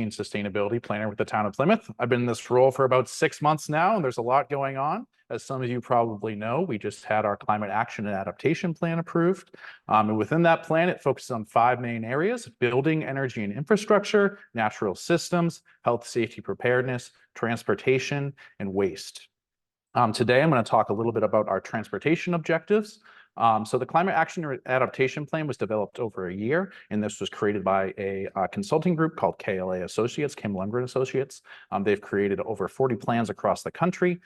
and Sustainability Planner with the Town of Plymouth. I've been in this role for about 6 months now, and there's a lot going on. As some of you probably know, we just had our Climate Action and Adaptation Plan approved. And within that plan, it focuses on 5 main areas: building, energy and infrastructure, natural systems, health, safety, preparedness, transportation, and waste. Today, I'm going to talk a little bit about our transportation objectives. So the Climate Action and Adaptation Plan was developed over a year, and this was created by a consulting group called Cahill Associates, Campbell Associates. They've created over 40 plans across the country,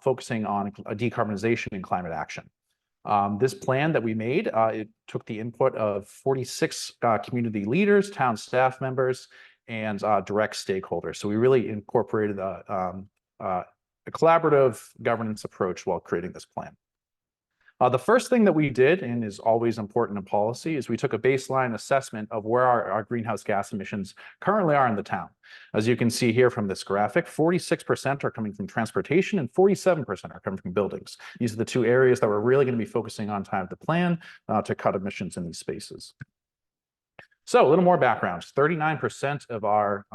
focusing on decarbonization and climate action. This plan that we made, it took the input of 46 community leaders, town staff members, and direct stakeholders. So we really incorporated a collaborative governance approach while creating this plan. The first thing that we did, and is always important in policy, is we took a baseline assessment of where our greenhouse gas emissions currently are in the town. As you can see here from this graphic, 46% are coming from transportation and 47% are coming from buildings. These are the 2 areas that we're really going to be focusing on time of the plan to cut emissions in these spaces. So a little more background. 39% of our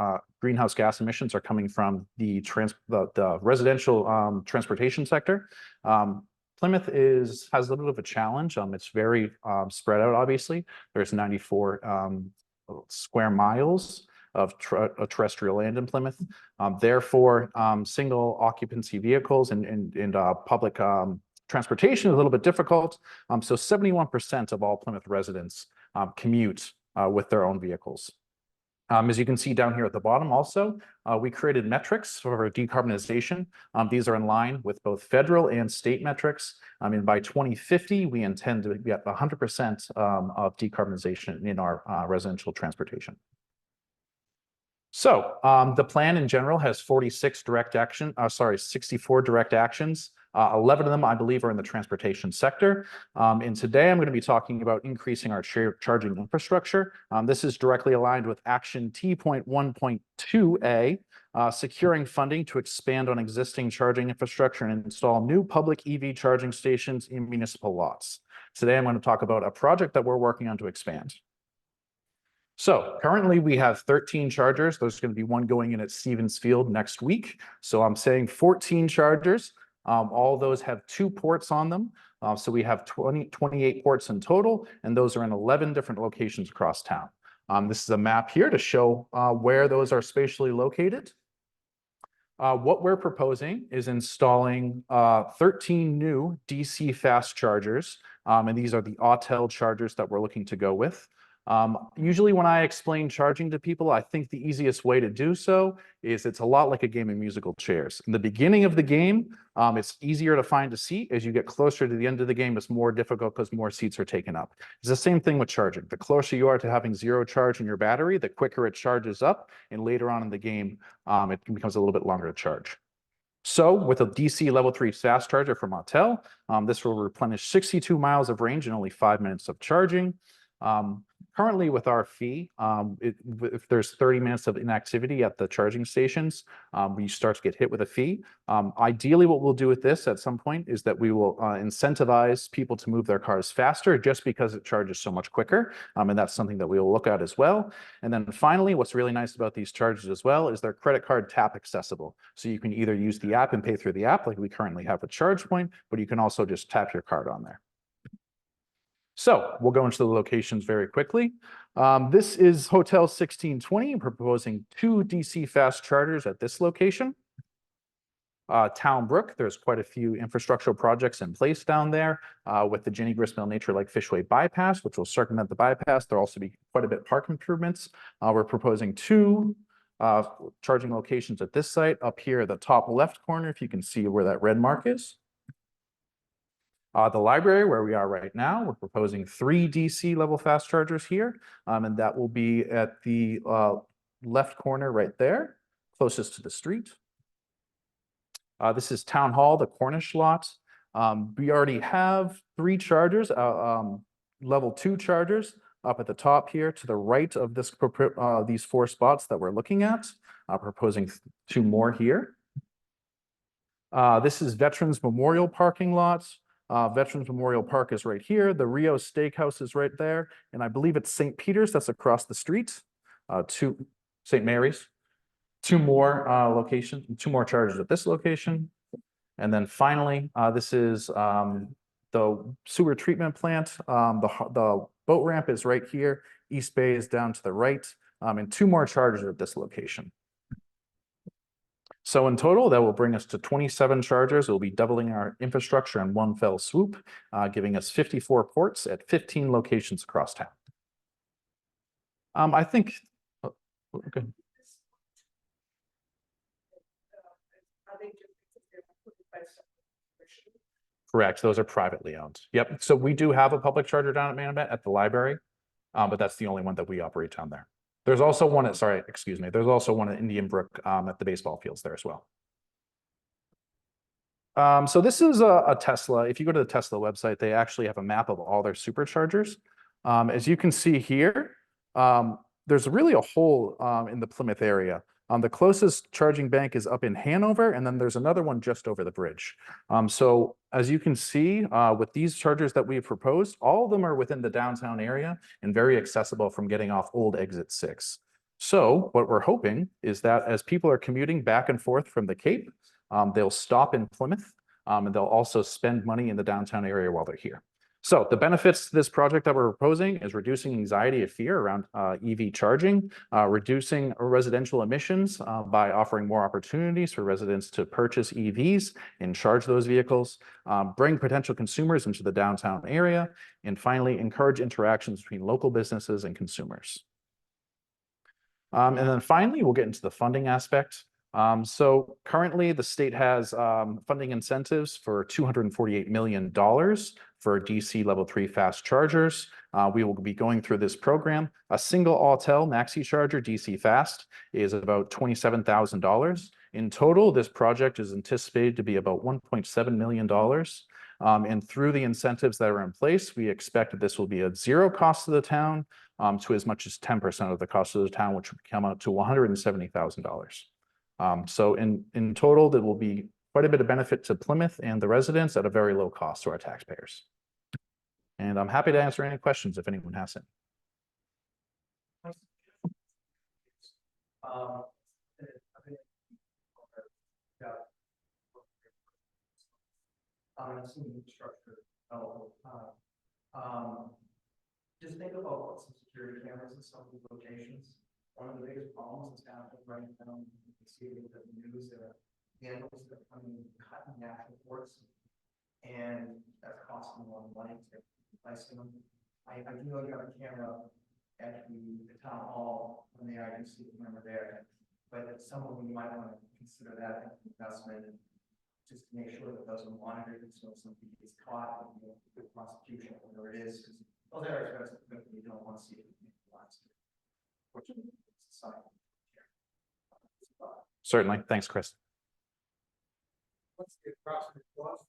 greenhouse gas emissions are coming from the residential transportation sector. Plymouth has a little bit of a challenge. It's very spread out, obviously. There's 94 square miles of terrestrial land in Plymouth. Therefore, single occupancy vehicles and public transportation is a little bit difficult. So 71% of all Plymouth residents commute with their own vehicles. As you can see down here at the bottom also, we created metrics for decarbonization. These are in line with both federal and state metrics. And by 2050, we intend to get 100% of decarbonization in our residential transportation. So the plan in general has 64 direct actions. 11 of them, I believe, are in the transportation sector. And today I'm going to be talking about increasing our charging infrastructure. This is directly aligned with Action T.1.2a, securing funding to expand on existing charging infrastructure and install new public EV charging stations in municipal lots. Today I'm going to talk about a project that we're working on to expand. So currently we have 13 chargers. There's going to be one going in at Stevens Field next week. So I'm saying 14 chargers. All those have 2 ports on them. So we have 28 ports in total, and those are in 11 different locations across town. This is a map here to show where those are spatially located. What we're proposing is installing 13 new DC fast chargers, and these are the Autel chargers that we're looking to go with. Usually when I explain charging to people, I think the easiest way to do so is it's a lot like a game of musical chairs. In the beginning of the game, it's easier to find a seat. As you get closer to the end of the game, it's more difficult because more seats are taken up. It's the same thing with charging. The closer you are to having 0 charge in your battery, the quicker it charges up, and later on in the game, it becomes a little bit longer to charge. So with a DC level 3 fast charger from Autel, this will replenish 62 miles of range in only 5 minutes of charging. Currently with our fee, if there's 30 minutes of inactivity at the charging stations, we start to get hit with a fee. Ideally, what we'll do with this at some point is that we will incentivize people to move their cars faster just because it charges so much quicker. And that's something that we will look at as well. And then finally, what's really nice about these chargers as well is they're credit card tap accessible. So you can either use the app and pay through the app like we currently have with ChargePoint, but you can also just tap your card on there. So we'll go into the locations very quickly. This is Hotel 1620. We're proposing 2 DC fast chargers at this location. Town Brook, there's quite a few infrastructural projects in place down there with the Jenny Gristmill Nature Lake Fishway bypass, which will circumvent the bypass. There'll also be quite a bit of park improvements. We're proposing 2 charging locations at this site. Up here at the top left corner, if you can see where that red mark is. The library, where we are right now, we're proposing 3 DC level fast chargers here, and that will be at the left corner right there, closest to the street. This is Town Hall, the Cornish lot. We already have 3 chargers, level 2 chargers, up at the top here to the right of this these 4 spots that we're looking at. Proposing 2 more here. This is Veterans Memorial parking lots. Veterans Memorial Park is right here. The Rio Steakhouse is right there. And I believe it's St. Peter's that's across the street. Two St. Mary's. Two more locations, two more chargers at this location. And then finally, this is the sewer treatment plant. The boat ramp is right here. East Bay is down to the right, and two more chargers at this location. So in total, that will bring us to 27 chargers. It will be doubling our infrastructure in one fell swoop, giving us 54 ports at 15 locations across town. I think, okay. Correct. Those are privately owned. Yep. So we do have a public charger down at Manamet at the library, but that's the only one that we operate down there. There's also one at, sorry, excuse me. There's also one at Indian Brook at the baseball fields there as well. So this is a Tesla. If you go to the Tesla website, they actually have a map of all their superchargers. As you can see here, there's really a hole in the Plymouth area. The closest charging bank is up in Hanover, and then there's another one just over the bridge. So as you can see, with these chargers that we've proposed, all of them are within the downtown area and very accessible from getting off Old Exit 6. So what we're hoping is that as people are commuting back and forth from the Cape, they'll stop in Plymouth, and they'll also spend money in the downtown area while they're here. So the benefits to this project that we're proposing is reducing anxiety and fear around EV charging, reducing residential emissions by offering more opportunities for residents to purchase EVs and charge those vehicles, bring potential consumers into the downtown area, and finally, encourage interactions between local businesses and consumers. And then finally, we'll get into the funding aspect. So currently the state has funding incentives for $248 million for DC level 3 fast chargers. We will be going through this program. A single Autel maxi charger DC fast is about $27,000. In total, this project is anticipated to be about $1.7 million. And through the incentives that are in place, we expect that this will be at zero cost to the town to as much as 10% of the cost of the town, which would come out to $170,000. So in total, there will be quite a bit of benefit to Plymouth and the residents at a very low cost to our taxpayers. And I'm happy to answer any questions if anyone has it. Just think about some security cameras in some of these locations. One of the biggest problems that's happening right now, you can see it in the news, there are handles that are coming cut in natural ports, and that's costing a lot of money to replace them. I do know you have a camera at the town hall on the IUC camera there, but someone you might want to consider that investment just to make sure that those are monitored, so if somebody gets caught, it will be a good prosecution, whatever it is, because those are expensive, but you don't want to see it in the lives. Certainly. Thanks, Chris. What's the approximate cost?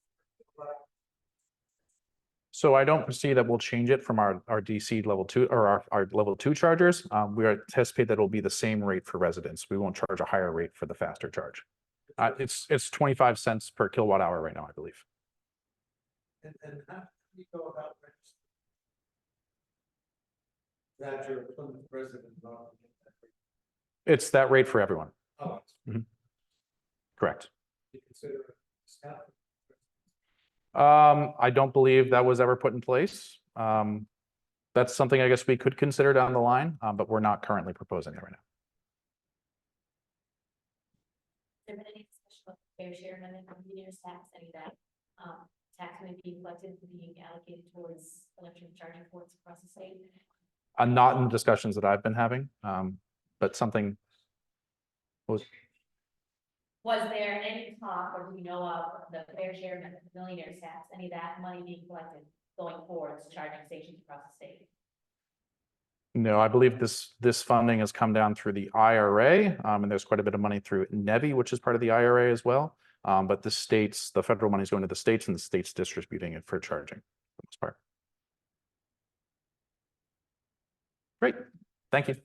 So I don't foresee that we'll change it from our DC level 2 or our level 2 chargers. We anticipate that it'll be the same rate for residents. We won't charge a higher rate for the faster charge. It's 25 cents per kilowatt hour right now, I believe. And how do you go about registering that you're a Plymouth resident? It's that rate for everyone. Oh, Correct. you consider it staff? I don't believe that was ever put in place. That's something I guess we could consider down the line, but we're not currently proposing it right now. There been any discussion about fair share amendment on meters tax, any of that tax may be collected being allocated towards electric charging ports across the state? Not in the discussions that I've been having, but something was. Was there any talk, or do we know of the fair share amendment, the millionaire's tax, any of that money being collected going towards charging stations across the state? No, I believe this funding has come down through the IRA, and there's quite a bit of money through NEVI, which is part of the IRA as well. But the federal money is going to the states, and the states distributing it for charging for the most part. Great, thank you.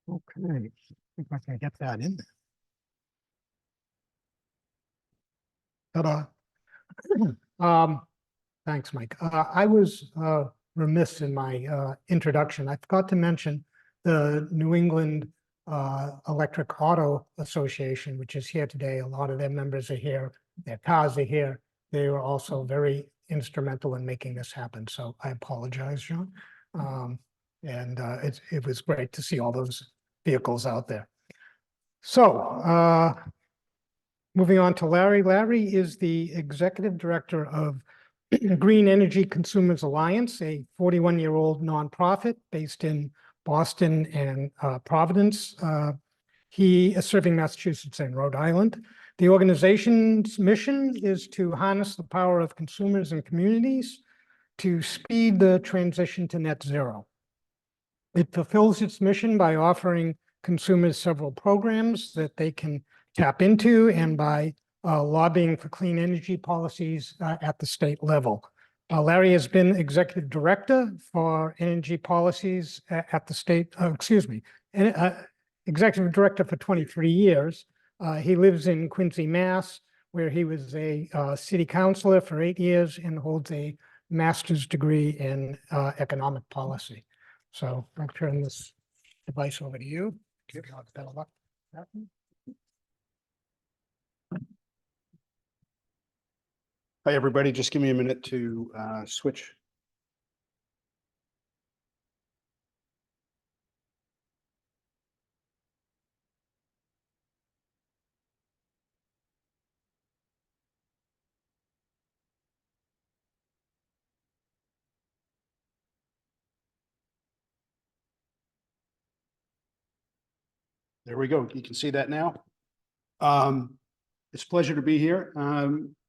Okay, if I can get that in there. Ta-da. Thanks, Mike. I was remiss in my introduction. I forgot to mention the New England Electric Auto Association, which is here today. A lot of their members are here. Their cars are here. They were also very instrumental in making this happen. So I apologize, John. It was great to see all those vehicles out there. So moving on to Larry. Larry is the executive director of Green Energy Consumers Alliance, a 41-year-old nonprofit based in Boston and Providence. He is serving Massachusetts and Rhode Island. The organization's mission is to harness the power of consumers and communities to speed the transition to net zero. It fulfills its mission by offering consumers several programs that they can tap into and by lobbying for clean energy policies at the state level. Larry has been executive director for energy policies at the state, executive director for 23 years. He lives in Quincy, Mass, where he was a city councilor for 8 years and holds a master's degree in economic policy. So I'll turn this device over to you. Give you better luck. Hi, everybody. Just give me a minute to switch. There we go. You can see that now. It's a pleasure to be here.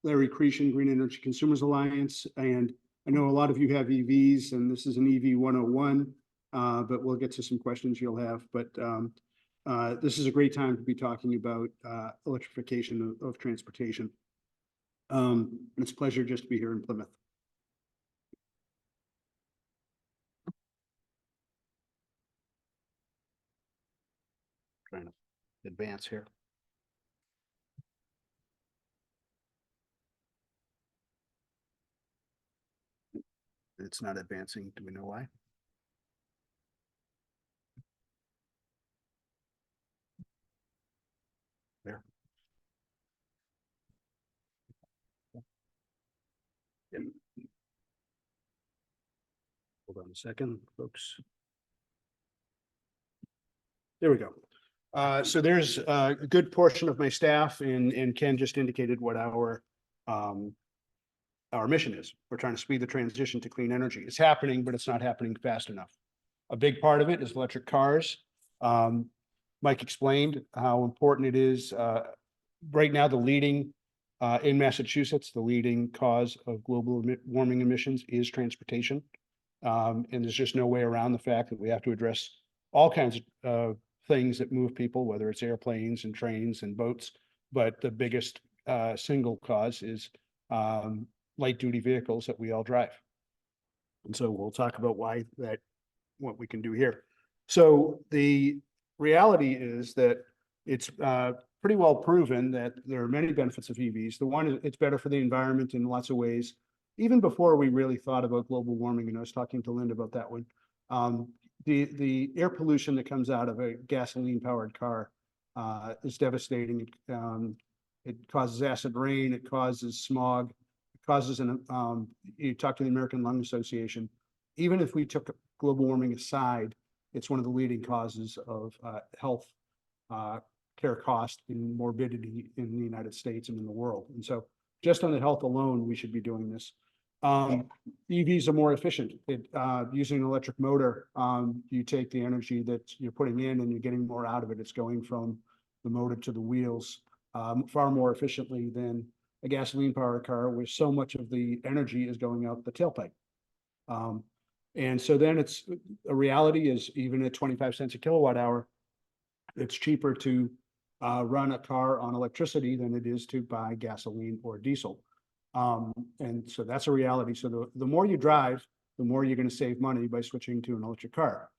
Larry Chretien, Green Energy Consumers Alliance, and I know a lot of you have EVs, and this is an EV 101, but we'll get to some questions you'll have. But this is a great time to be talking about electrification of transportation. And it's a pleasure just to be here in Plymouth. Trying to advance here. It's not advancing. Do we know why? There. Hold on a second, folks. There we go. So there's a good portion of my staff, and Ken just indicated what our mission is. We're trying to speed the transition to clean energy. It's happening, but it's not happening fast enough. A big part of it is electric cars. Mike explained how important it is. Right now, the leading in Massachusetts, the leading cause of global warming emissions is transportation. And there's just no way around the fact that we have to address all kinds of things that move people, whether it's airplanes and trains and boats. But the biggest single cause is light duty vehicles that we all drive. And so we'll talk about why that, what we can do here. So the reality is that it's pretty well proven that there are many benefits of EVs. The one is it's better for the environment in lots of ways. Even before we really thought about global warming, and I was talking to Linda about that one. The air pollution that comes out of a gasoline powered car is devastating. It causes acid rain, it causes smog, it causes you talk to the American Lung Association. Even if we took global warming aside, it's one of the leading causes of health care cost and morbidity in the United States and in the world. And so just on the health alone, we should be doing this. EVs are more efficient. Using an electric motor, you take the energy that you're putting in and you're getting more out of it. It's going from the motor to the wheels far more efficiently than a gasoline powered car, where so much of the energy is going out the tailpipe. And so then it's a reality is even at 25 cents a kilowatt hour, it's cheaper to run a car on electricity than it is to buy gasoline or diesel. And so that's a reality. So the more you drive, the more you're going to save money by switching to an electric car.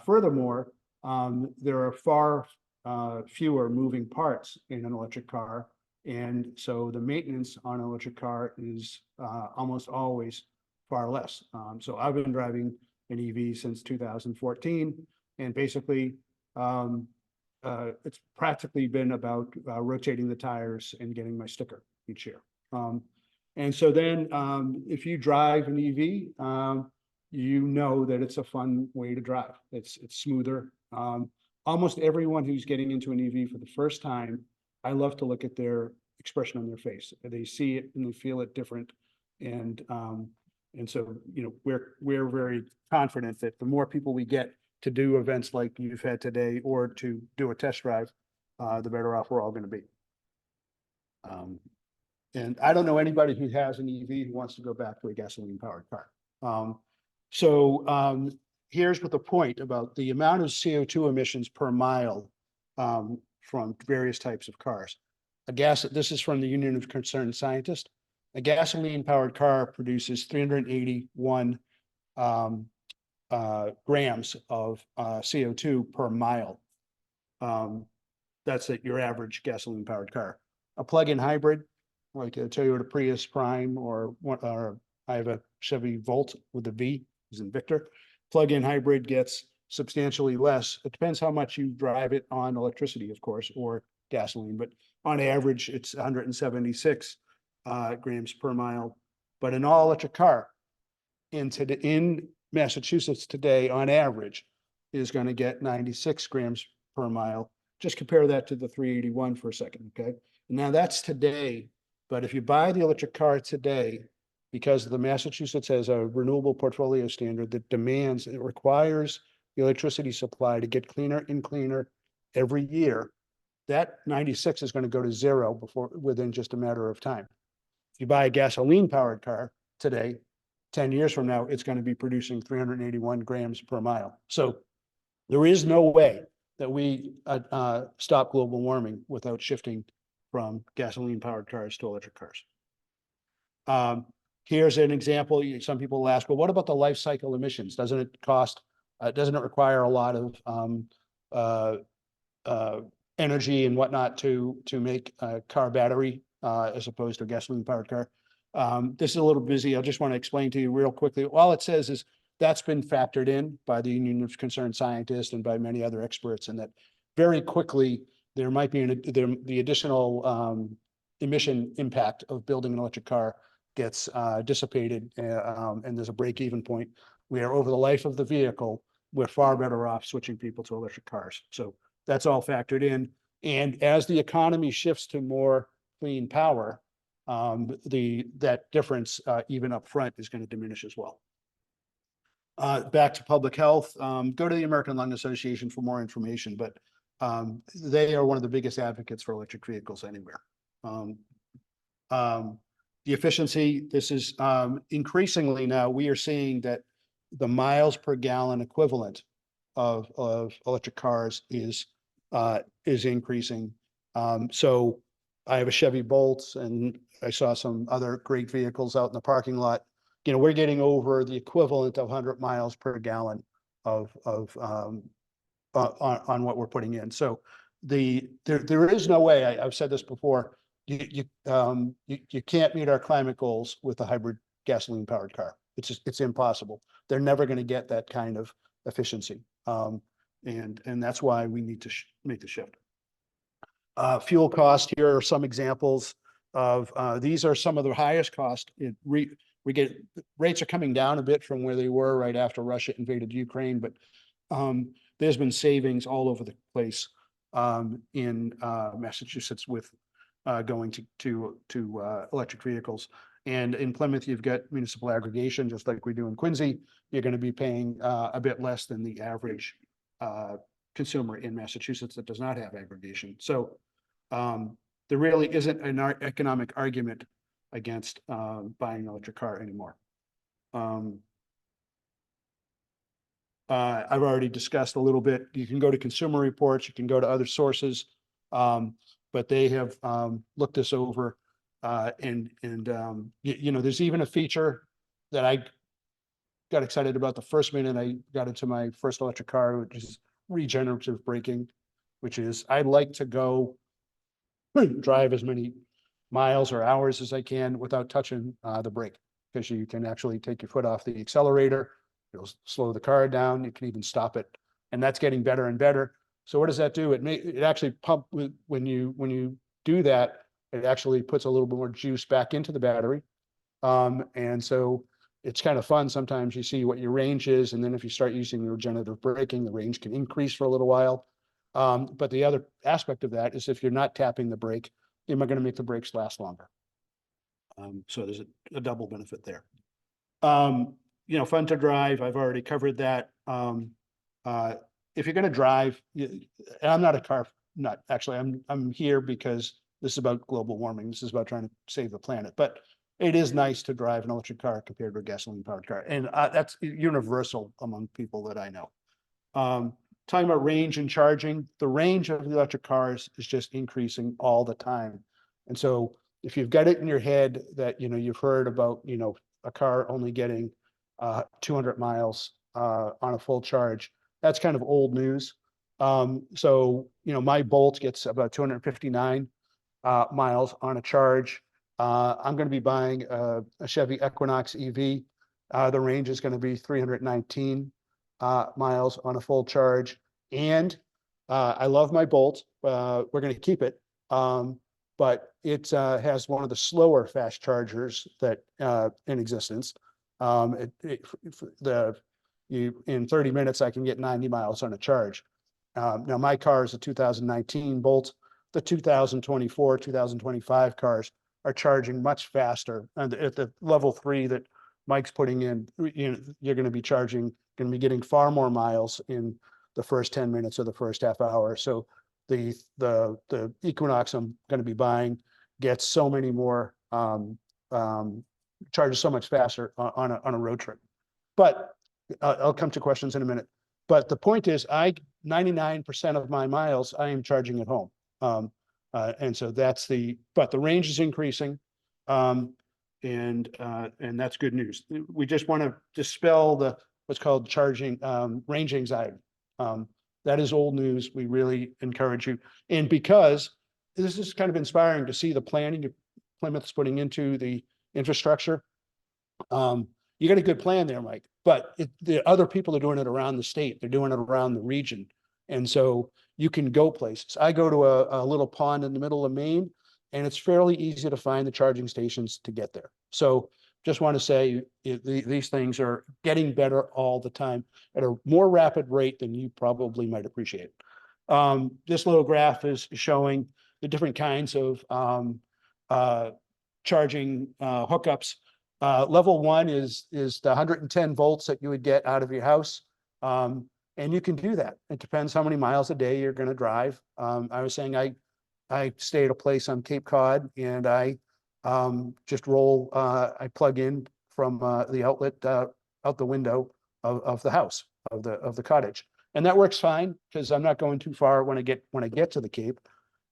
Furthermore, there are far fewer moving parts in an electric car, And so the maintenance on an electric car is almost always far less. So I've been driving an EV since 2014, and basically it's practically been about rotating the tires and getting my sticker each year. And so then if you drive an EV, you know that it's a fun way to drive. It's smoother. Almost everyone who's getting into an EV for the first time, I love to look at their expression on their face. They see it and they feel it different. And so, you know, we're very confident that the more people we get to do events like you've had today, or to do a test drive, the better off we're all going to be. And I don't know anybody who has an EV who wants to go back to a gasoline powered car. Here's what the point about the amount of CO2 emissions per mile from various types of cars. This is from the Union of Concerned Scientists. A gasoline powered car produces 381 grams of CO2 per mile. That's at your average gasoline powered car. A plug-in hybrid, like a Toyota Prius Prime, or I have a Chevy Volt with a V, is in Victor. Plug-in hybrid gets substantially less. It depends how much you drive it on electricity, of course, or gasoline, but on average, it's 176 grams per mile. But an all-electric car in Massachusetts today, on average, is going to get 96 grams per mile. Just compare that to the 381 for a second, okay? Now that's today, but if you buy the electric car today, because the Massachusetts has a renewable portfolio standard that demands, it requires the electricity supply to get cleaner and cleaner every year, that 96 is going to go to zero within just a matter of time. If you buy a gasoline powered car today, 10 years from now, it's going to be producing 381 grams per mile. So there is no way that we stop global warming without shifting from gasoline powered cars to electric cars. Here's an example. Some people ask, well, what about the life cycle emissions? Doesn't it require a lot of energy and whatnot to make a car battery as opposed to a gasoline powered car? This is a little busy. I just want to explain to you real quickly. All it says is that's been factored in by the Union of Concerned Scientists and by many other experts, and that very quickly there might be the additional emission impact of building an electric car gets dissipated, and there's a break-even point where over the life of the vehicle, we're far better off switching people to electric cars. So that's all factored in. And as the economy shifts to more clean power, that difference even up front is going to diminish as well. Back to public health, go to the American Lung Association for more information, but they are one of the biggest advocates for electric vehicles anywhere. The efficiency, this is increasingly now, we are seeing that the miles per gallon equivalent of electric cars is increasing. So I have a Chevy Bolt, and I saw some other great vehicles out in the parking lot. You know, we're getting over the equivalent of 100 miles per gallon on what we're putting in. So there is no way, I've said this before, you can't meet our climate goals with a hybrid gasoline powered car. It's impossible. They're never going to get that kind of efficiency. And that's why we need to make the shift. Fuel cost, here are some examples of, these are some of the highest cost. Rates are coming down a bit from where they were right after Russia invaded Ukraine, but there's been savings all over the place in Massachusetts with going to electric vehicles. And in Plymouth, you've got municipal aggregation, just like we do in Quincy. You're going to be paying a bit less than the average consumer in Massachusetts that does not have aggregation. So there really isn't an economic argument against buying an electric car anymore. I've already discussed a little bit. You can go to Consumer Reports, you can go to other sources, but they have looked this over, and you know, there's even a feature that I got excited about the first minute I got into my first electric car, which is regenerative braking, which is I like to go drive as many miles or hours as I can without touching the brake, because you can actually take your foot off the accelerator. It'll slow the car down. You can even stop it, and that's getting better and better. So what does that do? It actually when you do that, it actually puts a little bit more juice back into the battery. And so it's kind of fun. Sometimes you see what your range is, and then if you start using the regenerative braking, the range can increase for a little while. But the other aspect of that is if you're not tapping the brake, you're going to make the brakes last longer. So there's a double benefit there. Fun to drive. I've already covered that. If you're going to drive, and I'm not a car nut, actually, I'm here because this is about global warming. This is about trying to save the planet, but it is nice to drive an electric car compared to a gasoline powered car. And that's universal among people that I know. Talking about range and charging, the range of the electric cars is just increasing all the time. And so if you've got it in your head that, you've heard about, a car only getting 200 miles on a full charge, that's kind of old news. So, my Bolt gets about 259 miles on a charge. I'm going to be buying a Chevy Equinox EV. The range is going to be 319 miles on a full charge. And I love my Bolt. We're going to keep it. But it has one of the slower fast chargers that in existence. In 30 minutes, I can get 90 miles on a charge. Now my car is a 2019 Bolt. The 2024, 2025 cars are charging much faster. And at the level 3 that Mike's putting in, you're going to be getting far more miles in the first 10 minutes or the first half hour. So the Equinox I'm going to be buying gets so many more, charges so much faster on a road trip. But I'll come to questions in a minute. But the point is, 99% of my miles I am charging at home. And so but the range is increasing. And that's good news. We just want to dispel what's called range anxiety. That is old news. We really encourage you. And because this is kind of inspiring to see the planning Plymouth's putting into the infrastructure. You got a good plan there, Mike, but the other people are doing it around the state. They're doing it around the region. And so you can go places. I go to a little pond in the middle of Maine, and it's fairly easy to find the charging stations to get there. So just want to say these things are getting better all the time at a more rapid rate than you probably might appreciate. This little graph is showing the different kinds of charging hookups. Level 1 is the 110 volts that you would get out of your house. And you can do that. It depends how many miles a day you're going to drive. I was saying I stay at a place on Cape Cod, and I just roll, I plug in from the outlet out the window of the house, of the cottage. And that works fine because I'm not going too far when I get to the Cape.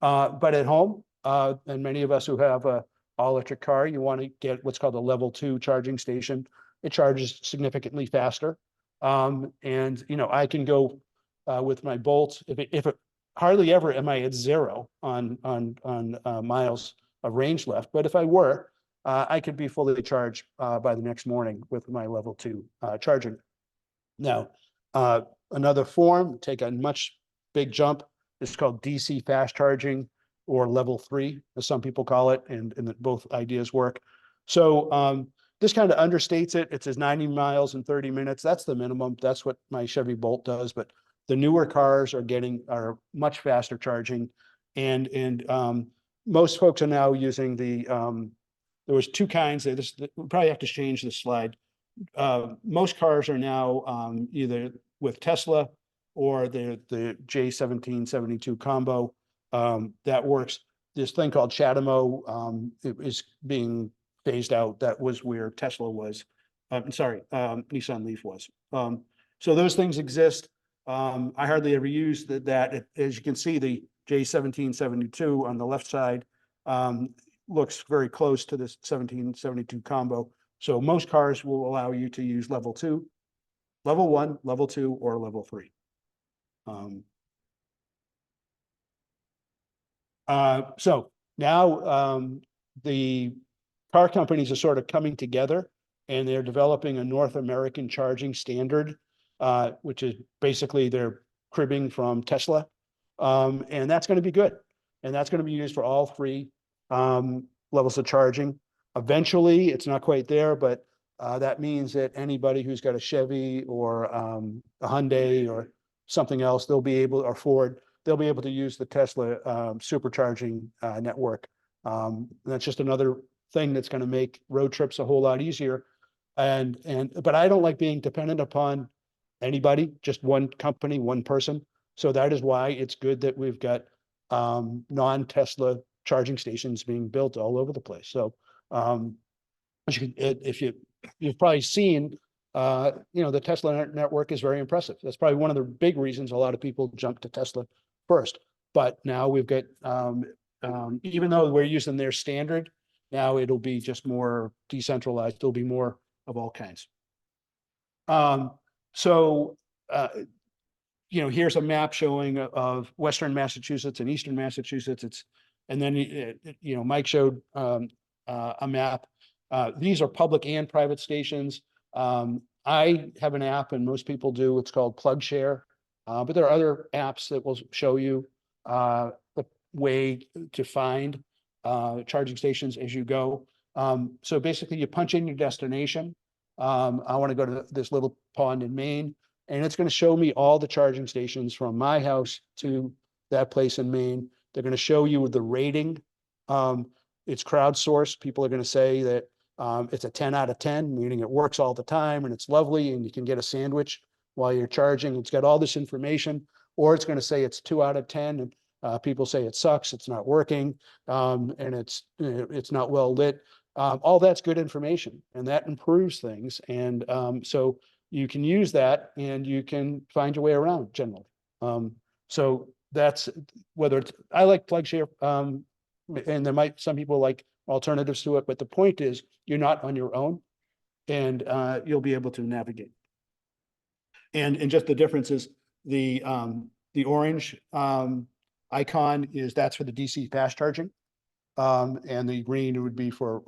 But at home, and many of us who have a all-electric car, you want to get what's called a level 2 charging station. It charges significantly faster. And I can go with my Bolt. If it hardly ever am I at 0 on miles of range left, but if I were, I could be fully charged by the next morning with my level 2 charging. Now, another form, take a much big jump. It's called DC fast charging, or level 3, as some people call it, and both ideas work. So this kind of understates it. It says 90 miles in 30 minutes. That's the minimum. That's what my Chevy Bolt does. But the newer cars are much faster charging, and most folks are now using there was 2 kinds. We probably have to change this slide. Most cars are now either with Tesla or the J1772 combo. That works. This thing called CHAdeMO is being phased out. That was where Tesla was. Nissan Leaf was. So those things exist. I hardly ever use that. As you can see, the J1772 on the left side looks very close to this 1772 combo. So most cars will allow you to use level 2, level 1, level 2, or level 3. So now the car companies are sort of coming together and they're developing a North American charging standard, which is basically they're cribbing from Tesla. And that's going to be good. And that's going to be used for all three levels of charging. Eventually, it's not quite there, but that means that anybody who's got a Chevy or a Hyundai or something else, they'll be able, or Ford, they'll be able to use the Tesla supercharging network. That's just another thing that's going to make road trips a whole lot easier. But I don't like being dependent upon anybody, just one company, one person. So that is why it's good that we've got non-Tesla charging stations being built all over the place. So if you've probably seen, the Tesla network is very impressive. That's probably one of the big reasons a lot of people jump to Tesla first. But now we've got, even though we're using their standard, now it'll be just more decentralized. There'll be more of all kinds. Here's a map showing of Western Massachusetts and Eastern Massachusetts. And then, Mike showed a map. These are public and private stations. I have an app and most people do. It's called PlugShare. But there are other apps that will show you the way to find charging stations as you go. So basically you punch in your destination. I want to go to this little pond in Maine, and it's going to show me all the charging stations from my house to that place in Maine. They're going to show you the rating. It's crowdsourced. People are going to say that it's a 10 out of 10, meaning it works all the time and it's lovely and you can get a sandwich while you're charging. It's got all this information. Or it's going to say it's 2 out of 10 and people say it sucks, it's not working, and it's not well lit. All that's good information and that improves things. And so you can use that and you can find your way around generally. So that's whether it's, I like PlugShare, and there might, some people like alternatives to it, but the point is you're not on your own and you'll be able to navigate. And just the difference is the orange icon that's for the DC fast charging. And the green would be for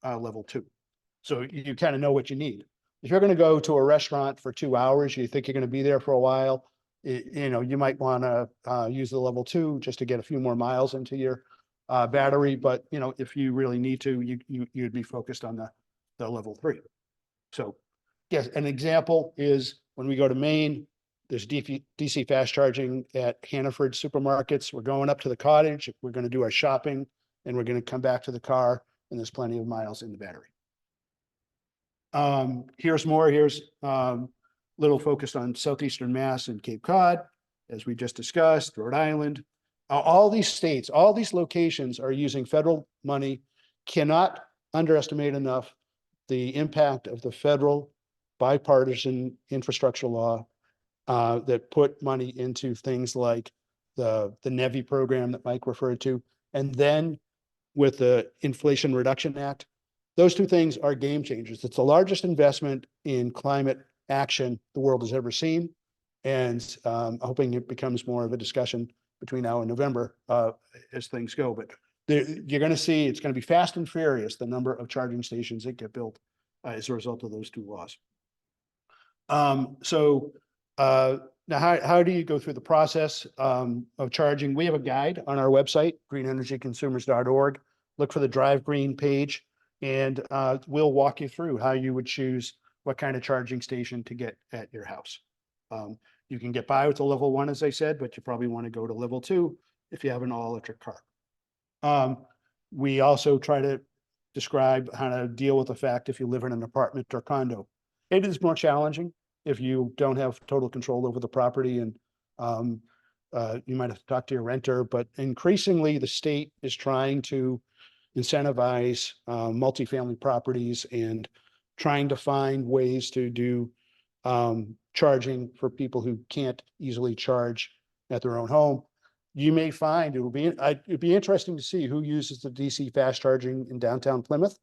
level 2. So you kind of know what you need. If you're going to go to a restaurant for 2 hours, you think you're going to be there for a while, you might want to use the level 2 just to get a few more miles into your battery. But, if you really need to, you'd be focused on the level 3. So yes, an example is when we go to Maine, there's DC fast charging at Hannaford supermarkets. We're going up to the cottage. We're going to do our shopping and we're going to come back to the car and there's plenty of miles in the battery. Here's more. Here's little focused on Southeastern Mass and Cape Cod, as we just discussed, Rhode Island. All these states, all these locations are using federal money. Cannot underestimate enough the impact of the federal bipartisan infrastructure law that put money into things like the NEVI program that Mike referred to, and then with the Inflation Reduction Act. Those two things are game changers. It's the largest investment in climate action the world has ever seen. And I'm hoping it becomes more of a discussion between now and November as things go. But you're going to see it's going to be fast and furious, the number of charging stations that get built as a result of those two laws. Now, how do you go through the process of charging? We have a guide on our website, greenenergyconsumers.org. Look for the Drive Green page, and we'll walk you through how you would choose what kind of charging station to get at your house. You can get by with the level 1, as I said, but you probably want to go to level 2 if you have an all-electric car. We also try to describe how to deal with the fact if you live in an apartment or condo. It is more challenging if you don't have total control over the property, and you might have to talk to your renter, but increasingly the state is trying to incentivize multifamily properties and trying to find ways to do charging for people who can't easily charge at their own home. You may find it'd be interesting to see who uses the DC fast charging in downtown Plymouth.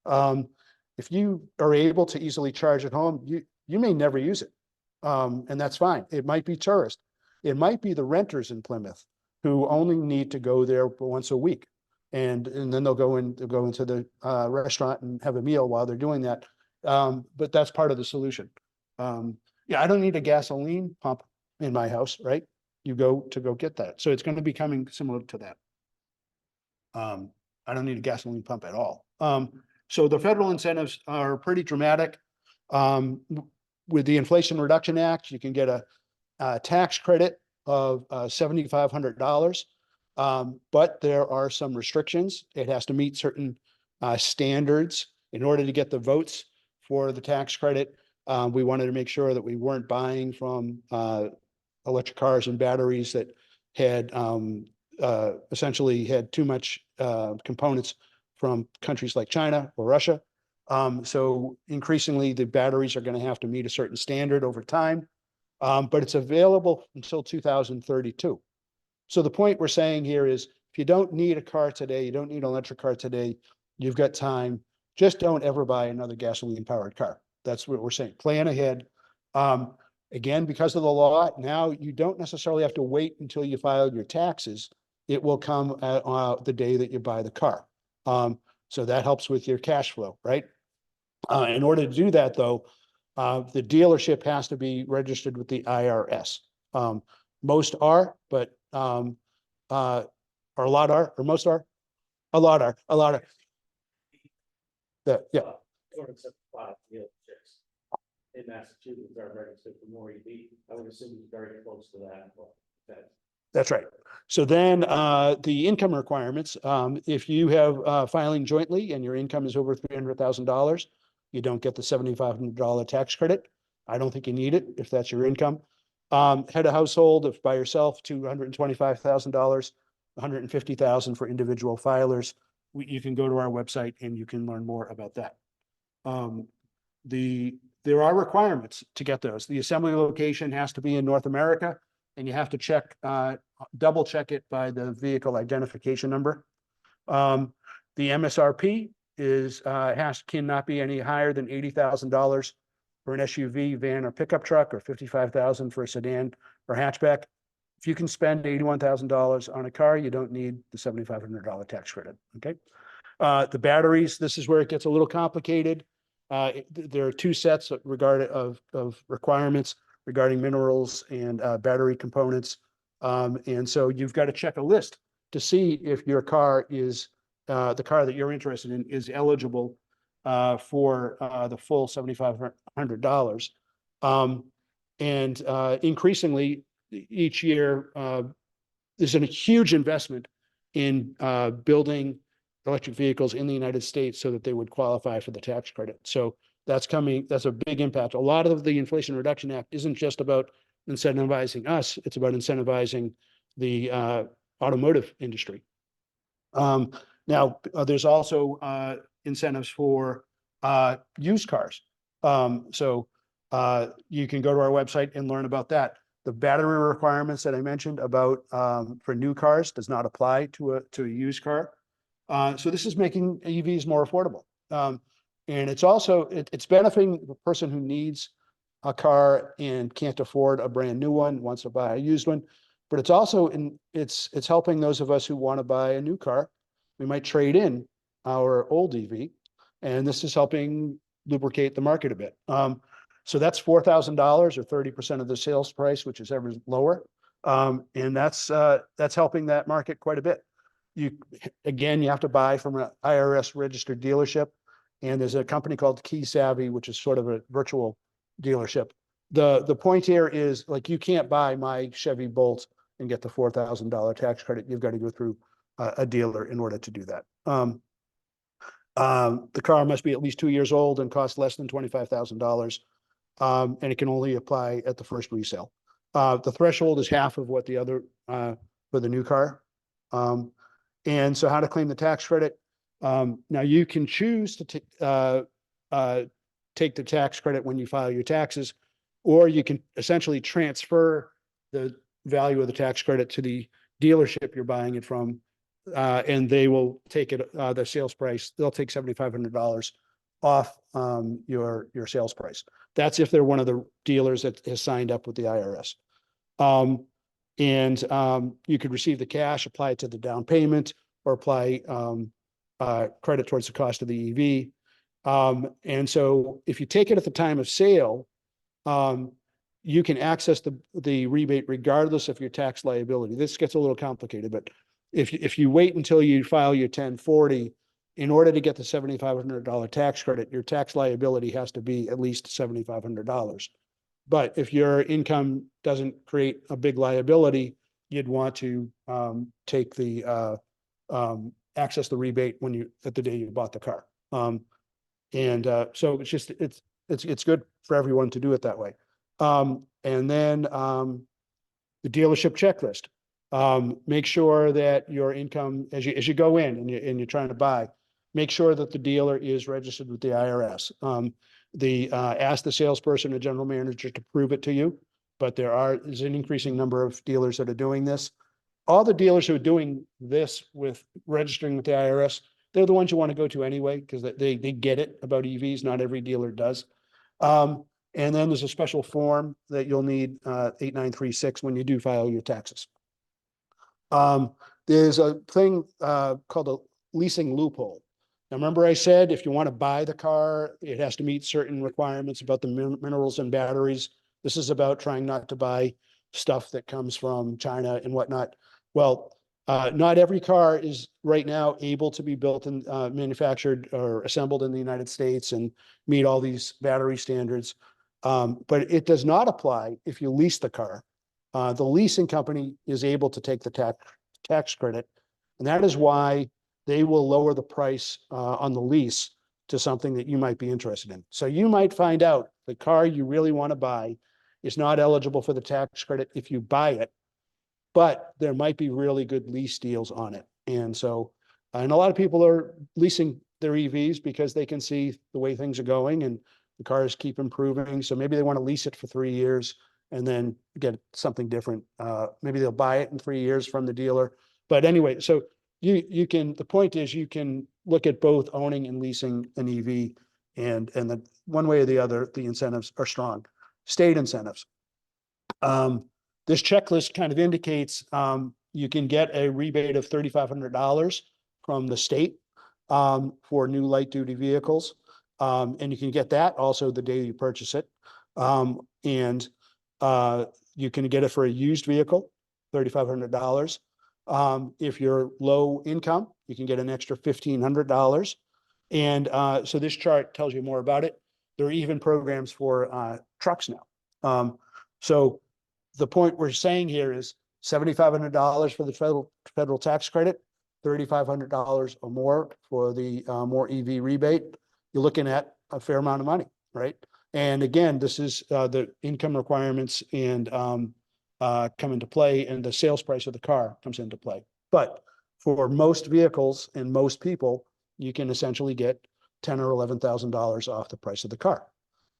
If you are able to easily charge at home, you may never use it. And that's fine. It might be tourist. It might be the renters in Plymouth who only need to go there once a week. and then they'll go into the restaurant and have a meal while they're doing that. But that's part of the solution. Yeah, I don't need a gasoline pump in my house, right? You go get that. So it's going to be coming similar to that. I don't need a gasoline pump at all. So the federal incentives are pretty dramatic. With the Inflation Reduction Act, you can get a tax credit of $7,500. But there are some restrictions. It has to meet certain standards in order to get the votes for the tax credit. We wanted to make sure that we weren't buying from electric cars and batteries that had essentially had too much components from countries like China or Russia. So increasingly, the batteries are going to have to meet a certain standard over time, but it's available until 2032. So the point we're saying here is, if you don't need a car today, you don't need an electric car today, you've got time. Just don't ever buy another gasoline-powered car. That's what we're saying. Plan ahead. Again, because of the law, now you don't necessarily have to wait until you file your taxes. It will come the day that you buy the car. So that helps with your cash flow, right? In order to do that, though, the dealership has to be registered with the IRS. Most are, but or a lot are, or most are, a lot are. Yeah. In Massachusetts are registered for more EV. I would assume it's very close to that. That's right. So then the income requirements, if you have filing jointly and your income is over $300,000, you don't get the $7,500 tax credit. I don't think you need it if that's your income. Head of household, if by yourself, $225,000, $150,000 for individual filers. You can go to our website and you can learn more about that. There are requirements to get those. The assembly location has to be in North America, and you have to check, double check it by the vehicle identification number. The MSRP cannot be any higher than $80,000 for an SUV, van, or pickup truck, or $55,000 for a sedan or hatchback. If you can spend $81,000 on a car, you don't need the $7,500 tax credit. Okay. The batteries, this is where it gets a little complicated. There are two sets of requirements regarding minerals and battery components. And so you've got to check a list to see if your car is, the car that you're interested in is eligible for the full $7,500. And increasingly each year, there's a huge investment in building electric vehicles in the United States so that they would qualify for the tax credit. So that's coming, that's a big impact. A lot of the Inflation Reduction Act isn't just about incentivizing us, it's about incentivizing the automotive industry. Now, there's also incentives for used cars. So you can go to our website and learn about that. The battery requirements that I mentioned about for new cars does not apply to a used car. So this is making EVs more affordable. And it's also, it's benefiting the person who needs a car and can't afford a brand new one, wants to buy a used one. But it's also, it's helping those of us who want to buy a new car. We might trade in our old EV, and this is helping lubricate the market a bit. So that's $4,000 or 30% of the sales price, which is ever lower. And that's helping that market quite a bit. You have to buy from an IRS registered dealership, and there's a company called Key Savvy, which is sort of a virtual dealership. The point here is, like, you can't buy my Chevy Bolt and get the $4,000 tax credit. You've got to go through a dealer in order to do that. The car must be at least 2 years old and cost less than $25,000. And it can only apply at the first resale. The threshold is half of what the other for the new car. And so how to claim the tax credit. Now you can choose to take the tax credit when you file your taxes, or you can essentially transfer the value of the tax credit to the dealership you're buying it from, and they will take it, the sales price, they'll take $7,500 off your sales price. That's if they're one of the dealers that has signed up with the IRS. And you could receive the cash, apply it to the down payment, or apply credit towards the cost of the EV. And so if you take it at the time of sale, you can access the rebate regardless of your tax liability. This gets a little complicated, but if you wait until you file your 1040, in order to get the $7,500 tax credit, your tax liability has to be at least $7,500. But if your income doesn't create a big liability, you'd want to take the access the rebate at the day you bought the car. So it's good for everyone to do it that way. And then the dealership checklist. Make sure that your income, as you go in and you're trying to buy, make sure that the dealer is registered with the IRS. Ask the salesperson or general manager to prove it to you, but there's an increasing number of dealers that are doing this. All the dealers who are doing this with registering with the IRS, they're the ones you want to go to anyway, because they get it about EVs. Not every dealer does. And then there's a special form that you'll need, 8936, when you do file your taxes. There's a thing called a leasing loophole. Now, remember I said, if you want to buy the car, it has to meet certain requirements about the minerals and batteries. This is about trying not to buy stuff that comes from China and whatnot. Well, not every car is right now able to be built and manufactured or assembled in the United States and meet all these battery standards. But it does not apply if you lease the car. The leasing company is able to take the tax credit, and that is why they will lower the price on the lease to something that you might be interested in. So you might find out the car you really want to buy is not eligible for the tax credit if you buy it, but there might be really good lease deals on it. And so, and a lot of people are leasing their EVs because they can see the way things are going and the cars keep improving. So maybe they want to lease it for 3 years and then get something different. Maybe they'll buy it in 3 years from the dealer. But anyway, so you can, the point is you can look at both owning and leasing an EV, and the one way or the other, the incentives are strong. State incentives. This checklist kind of indicates you can get a rebate of $3,500 from the state for new light duty vehicles. And you can get that also the day you purchase it. And you can get it for a used vehicle, $3,500. If you're low income, you can get an extra $1,500. And so this chart tells you more about it. There are even programs for trucks now. So the point we're saying here is $7,500 for the federal tax credit, $3,500 or more for the more EV rebate. You're looking at a fair amount of money, right? And again, this is the income requirements and come into play, and the sales price of the car comes into play. But for most vehicles and most people, you can essentially get $10,000 or $11,000 off the price of the car.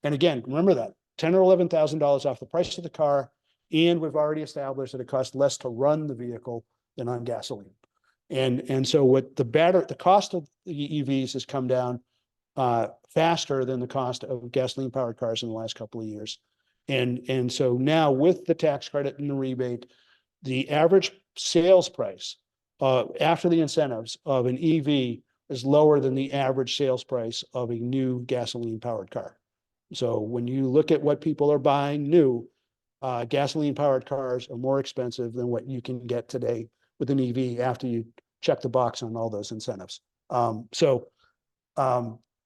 And again, remember that $10,000 or $11,000 off the price of the car, and we've already established that it costs less to run the vehicle than on gasoline. And so what the cost of the EVs has come down faster than the cost of gasoline powered cars in the last couple of years. And so now with the tax credit and the rebate, the average sales price after the incentives of an EV is lower than the average sales price of a new gasoline powered car. So when you look at what people are buying new, gasoline powered cars are more expensive than what you can get today with an EV after you check the box on all those incentives.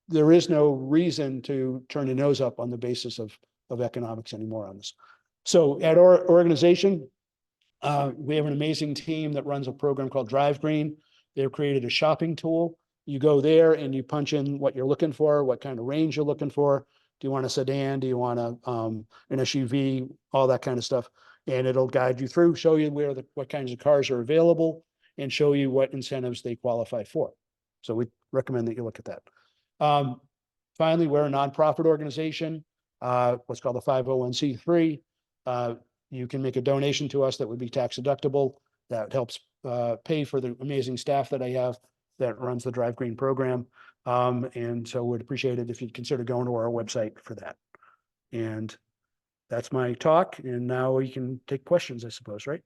There is no reason to turn your nose up on the basis of economics anymore on this. So at our organization, we have an amazing team that runs a program called Drive Green. They've created a shopping tool. You go there and you punch in what you're looking for, what kind of range you're looking for. Do you want a sedan? Do you want an SUV? All that kind of stuff. And it'll guide you through, show you what kinds of cars are available, and show you what incentives they qualify for. So we recommend that you look at that. Finally, we're a nonprofit organization, what's called a 501c3. You can make a donation to us that would be tax deductible. That helps pay for the amazing staff that I have that runs the Drive Green program. And so we'd appreciate it if you'd consider going to our website for that. And that's my talk. And now we can take questions, I suppose, right?